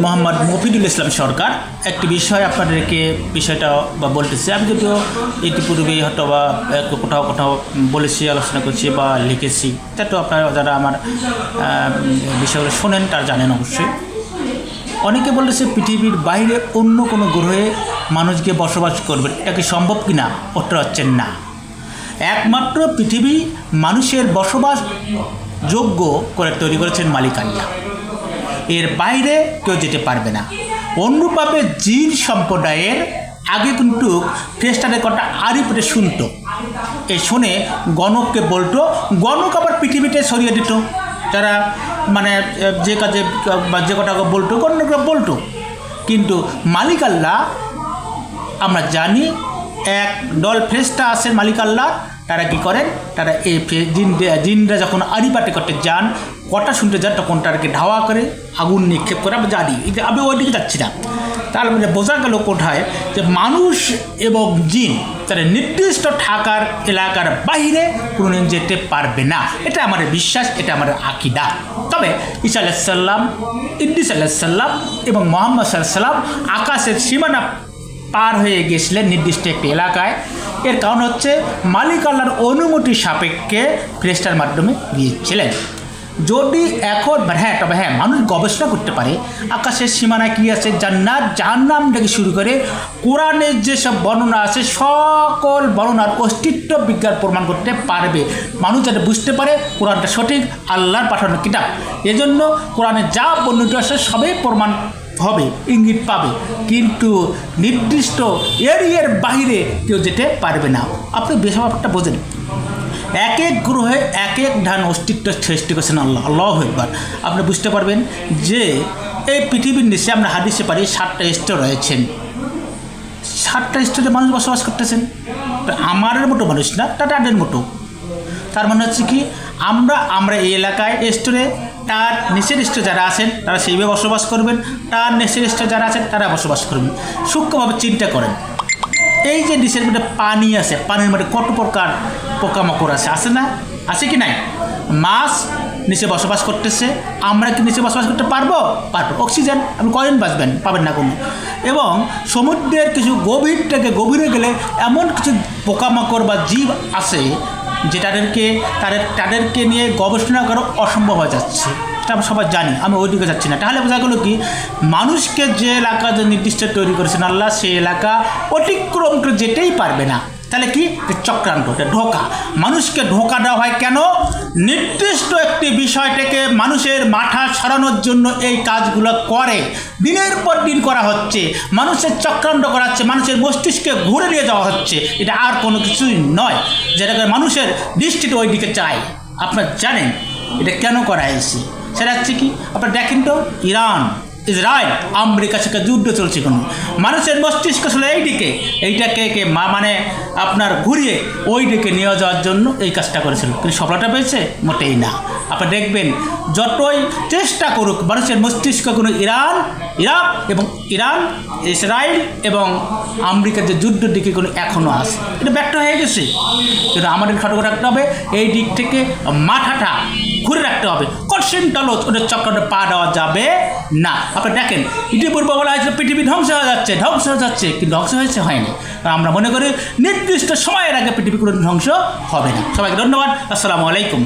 মোহাম্মদ মফিদুল ইসলাম সরকার একটি বিষয় আপনাদেরকে বিষয়টা বলতেছি। আমি যদিও ইতিপূর্বে হয়তো বা কোথাও কোথাও বলেছি, আলোচনা করছি বা লিখেছি, তা তো আপনারা যারা আমার বিষয়গুলো শোনেন তারা জানেন অবশ্যই। অনেকে বলেছে পৃথিবীর বাইরে অন্য কোনো গ্রহে মানুষকে বসবাস করবে, এটা কি সম্ভব কি না? উত্তর হচ্ছে না। একমাত্র পৃথিবী মানুষের বসবাস যোগ্য করে তৈরি করেছেন মালিক আল্লাহ, এর বাইরে কেউ যেতে পারবে না। অনুরূপভাবে জিন সম্প্রদায়ের আগে কিন্তু ফেরেশতাদের কথা আড়ি পেটে শুনতো, এই শুনে গণককে বলতো, গণক আবার পৃথিবীতে ছড়িয়ে দিত। যারা মানে যে কাজে বা যে কথাকে বলতো গণকরা বলতো, কিন্তু মালিক আল্লাহ আমরা জানি এক দল ফেরেশতা আছেন মালিক আল্লাহ, তারা কী করেন, তারা এই জিনরা যখন আড়িপাটে করতে যান, কথা শুনতে যান, তখন তাদেরকে ধাওয়া করে আগুন নিক্ষেপ করে। আমরা জানি, আমি ওই দিকে যাচ্ছি না। তার মানে বোঝা গেল কোথায় যে মানুষ এবং জিন তারা নির্দিষ্ট থাকার এলাকার বাইরে কোনোদিন যেতে পারবে না। এটা আমার বিশ্বাস, এটা আমার আকিদা। তবে ঈসা আলাইহিস সালাম, ইদ্রিস আলাইহিস সালাম এবং মুহাম্মদ সাল্লাল্লাহু আলাইহি ওয়াসাল্লাম আকাশের সীমানা পার হয়ে গেছিলেন নির্দিষ্ট একটি এলাকায়। এর কারণ হচ্ছে মালিক আল্লাহর অনুমতি সাপেক্ষে ফেরেশতার মাধ্যমে গিয়েছিলেন। যদি এখন তবে মানুষ গবেষণা করতে পারে আকাশের সীমানায় কী আছে, জান্নাত জাহান্নাম থেকে শুরু করে কোরআনের যেসব বর্ণনা আছে সকল বর্ণনার অস্তিত্ব বিজ্ঞান প্রমাণ করতে পারবে। মানুষ যাতে বুঝতে পারে কোরআনটা সঠিক আল্লাহর পাঠানো কিতাব, এজন্য কোরআনে যা বর্ণিত আছে সবই প্রমাণ হবে, ইঙ্গিত পাবে, কিন্তু নির্দিষ্ট এরিয়ার বাইরে কেউ যেতে পারবে না। আপনি ব্যাপারটা বোঝেন, এক এক গ্রহে এক এক ধান অস্তিত্ব সৃষ্টি করেছেন আল্লাহ। আল্লাহু আকবার। আপনি বুঝতে পারবেন যে এই পৃথিবীর নিচে আমরা হাদিসে পারি 7টা স্তর রয়েছেন। 7টা স্তরে মানুষ বসবাস করতেছেন। আমাদের মতো মানুষ না, তাদের মতো। তার মানে হচ্ছে কি, আমরা এই এলাকায় স্তরে, তার নিচের স্তরে যারা আছেন তারা সেইভাবে বসবাস করবেন, তার নিচের স্তরে যারা আছেন তারা বসবাস করবেন। সূক্ষ্মভাবে চিন্তা করেন, এই যে নিচের মধ্যে পানি আছে, পানির মধ্যে কত প্রকার পোকামাকড় আছে না? আছে কি নাই? মাছ নিচে বসবাস করতেছে, আমরা কি নিচে বসবাস করতে পারবো? অক্সিজেন আপনি কয়দিন বাঁচবেন? পাবেন না কোনো। এবং সমুদ্রের কিছু গভীর থেকে গভীরে গেলে এমন কিছু পোকামাকড় বা জীব আছে যে তাদেরকে নিয়ে গবেষণা করা অসম্ভব হয়ে যাচ্ছে। এটা আমরা সবাই জানি, আমি ওই দিকে যাচ্ছি না। তাহলে বোঝা গেল কি, মানুষকে যে এলাকা যে নির্দিষ্ট তৈরি করেছেন আল্লাহ, সেই এলাকা অতিক্রম করে যেতেই পারবে না। তাহলে কি চক্রান্ত, ধোঁকা। মানুষকে ধোঁকা দেওয়া হয় কেন? নির্দিষ্ট একটি বিষয় থেকে মানুষের মাথা সরানোর জন্য এই কাজগুলো করে, দিনের পর দিন করা হচ্ছে, মানুষের চক্রান্ত করা হচ্ছে, মানুষের মস্তিষ্কে ঘুরে নিয়ে যাওয়া হচ্ছে। এটা আর কোনো কিছুই নয়, যেটাকে মানুষের দৃষ্টিতে ওই দিকে চায়। আপনারা জানেন এটা কেন করা হয়েছে? সেটা হচ্ছে কি, আপনারা দেখেন তো, ইরান ইসরায়েল আমেরিকার সাথে যুদ্ধ চলছে, কোনো মানুষের মস্তিষ্ক ছিল এইটাকে মানে আপনার ঘুরিয়ে ওই দিকে নিয়ে যাওয়ার জন্য এই কাজটা করেছিল, কিন্তু সফলতা পেয়েছে? মোটেই না। আপনি দেখবেন যতই চেষ্টা করুক মানুষের মস্তিষ্ক কোনো ইরাক এবং ইসরায়েল এবং আমেরিকার যে যুদ্ধের দিকে কোনো এখনও আছে, এটা ব্যর্থ হয়ে গেছে। কিন্তু আমাদের সতর্ক রাখতে হবে, এই দিক থেকে মাথাটা ঘুরে রাখতে হবে। কনসেন্ট্রালজ ওদের চক্রান্তে পা দেওয়া যাবে না। আপনি দেখেন ইতিপূর্বে বলা হয়েছিল পৃথিবী ধ্বংস হয়ে যাচ্ছে, কিন্তু ধ্বংস হয়নি। আমরা মনে করি নির্দিষ্ট সময়ের আগে পৃথিবী কোনো ধ্বংস হবে না। সবাইকে ধন্যবাদ। আসসালামু আলাইকুম।